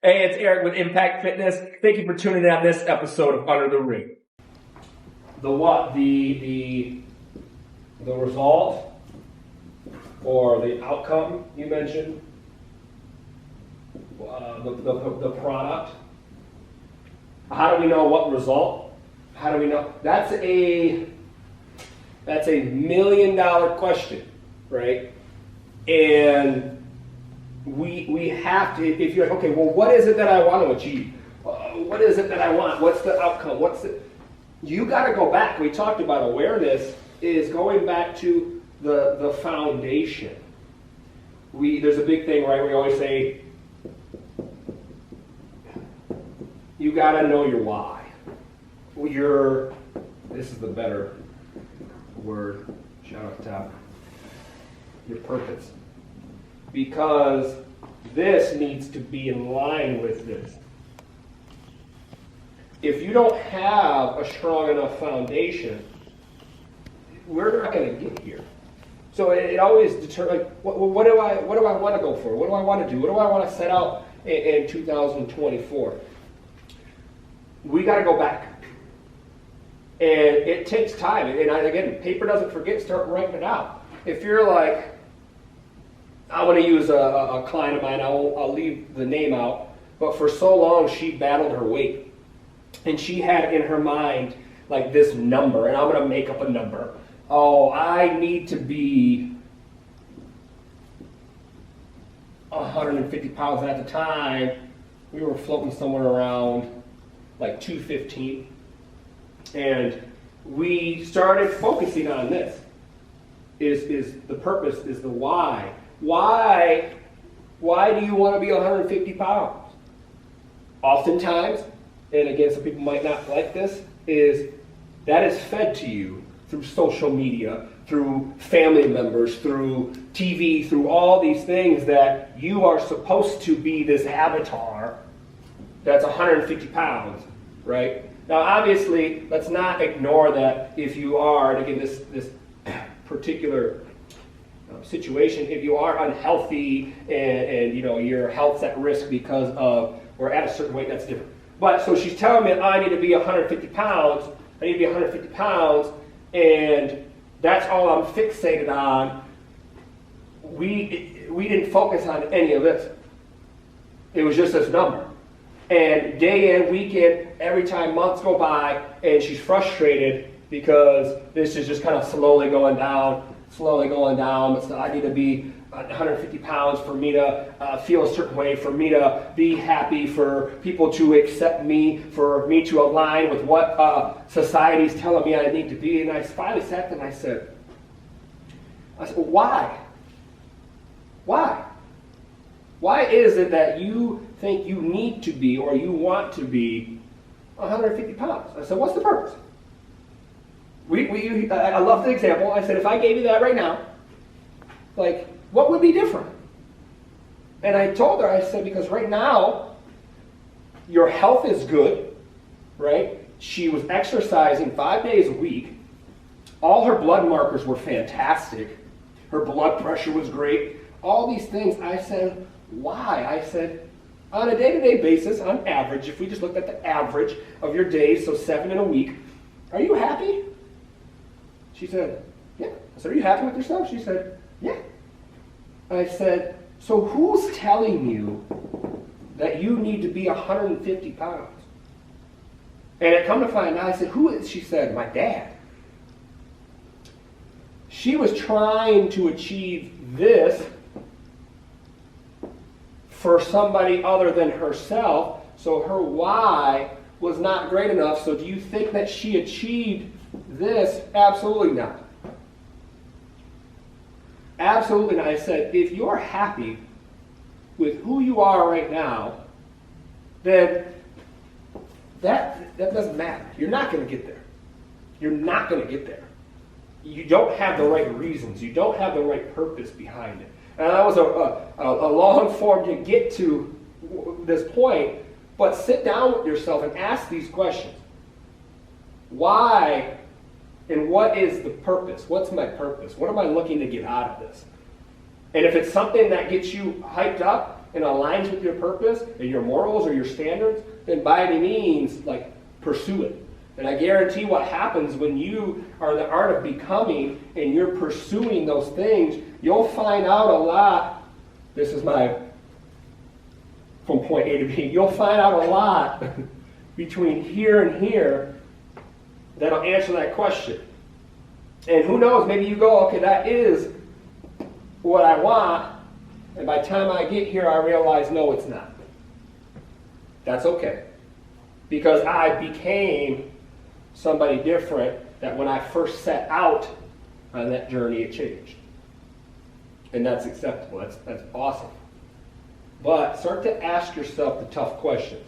Hey, it's Eric with Impactt Fitness. Thank you for tuning in on this episode of Under the Ring. The what? The result or the outcome you mentioned? The product. How do we know what result? How do we know? That's a $1 million question, right? And we have to, if you're, okay, well, what is it that I want to achieve? What is it that I want? What's the outcome? You got to go back. We talked about awareness is going back to the foundation. There's a big thing, right? We always say, you got to know your why. This is the better word, shout out to top, your purpose. Because this needs to be in line with this. If you don't have a strong enough foundation, we're not going to get here. So it always determines, what do I want to go for? What do I want to do? What do I want to set out in 2024? We got to go back. And it takes time. And again, paper doesn't forget, start writing it out. If you're like, I want to use a client of mine, I'll leave the name out, but for so long she battled her weight. And she had in her mind like this number, and I'm going to make up a number. Oh, I need to be 150 pounds. At the time, we were floating somewhere around like 215. And we started focusing on this. Is the purpose, is the why. Why do you want to be 150 pounds? Oftentimes, and again, some people might not like this, that is fed to you through social media, through family members, through TV, through all these things that you are supposed to be this avatar that's 150 pounds, right? Now, obviously, let's not ignore that if you are, and again, this particular situation, if you are unhealthy and your health's at risk because of, or at a certain weight, that's different. But so she's telling me I need to be 150 pounds, and that's all I'm fixated on. We didn't focus on any of this. It was just this number. And day in, week in, every time months go by, and she's frustrated because this is just kind of slowly going down. So I need to be 150 pounds for me to feel a certain way, for me to be happy, for people to accept me, for me to align with what society's telling me I need to be. And I finally sat there and I said, well, why? Why? Why is it that you think you need to be or you want to be 150 pounds? I said, what's the purpose? I love the example. I said, if I gave you that right now, like, what would be different? And I told her, I said, because right now, your health is good, right? She was exercising 5 days a week. All her blood markers were fantastic. Her blood pressure was great. All these things. I said, why? I said, on a day-to-day basis, on average, if we just looked at the average of your days, so 7 in a week, are you happy? She said, yeah. I said, are you happy with yourself? She said, yeah. I said, so who's telling you that you need to be 150 pounds? And it come to find out, I said, who is? She said, my dad. She was trying to achieve this for somebody other than herself, so her why was not great enough. So do you think that she achieved this? Absolutely not. Absolutely not. I said, if you're happy with who you are right now, then that doesn't matter. You're not going to get there. You're not going to get there. You don't have the right reasons. You don't have the right purpose behind it. And that was a long form to get to this point, but sit down with yourself and ask these questions. Why and what is the purpose? What's my purpose? What am I looking to get out of this? And if it's something that gets you hyped up, and aligns with your purpose and your morals or your standards, then by any means, like, pursue it. And I guarantee what happens when you are in the art of becoming and you're pursuing those things, you'll find out a lot. This is from point A to B. You'll find out a lot between here and here that'll answer that question. And who knows, maybe you go, okay, that is what I want, and by the time I get here, I realize, no, it's not. That's okay. Because I became somebody different that when I first set out on that journey, it changed. And that's acceptable. That's awesome. But start to ask yourself the tough questions.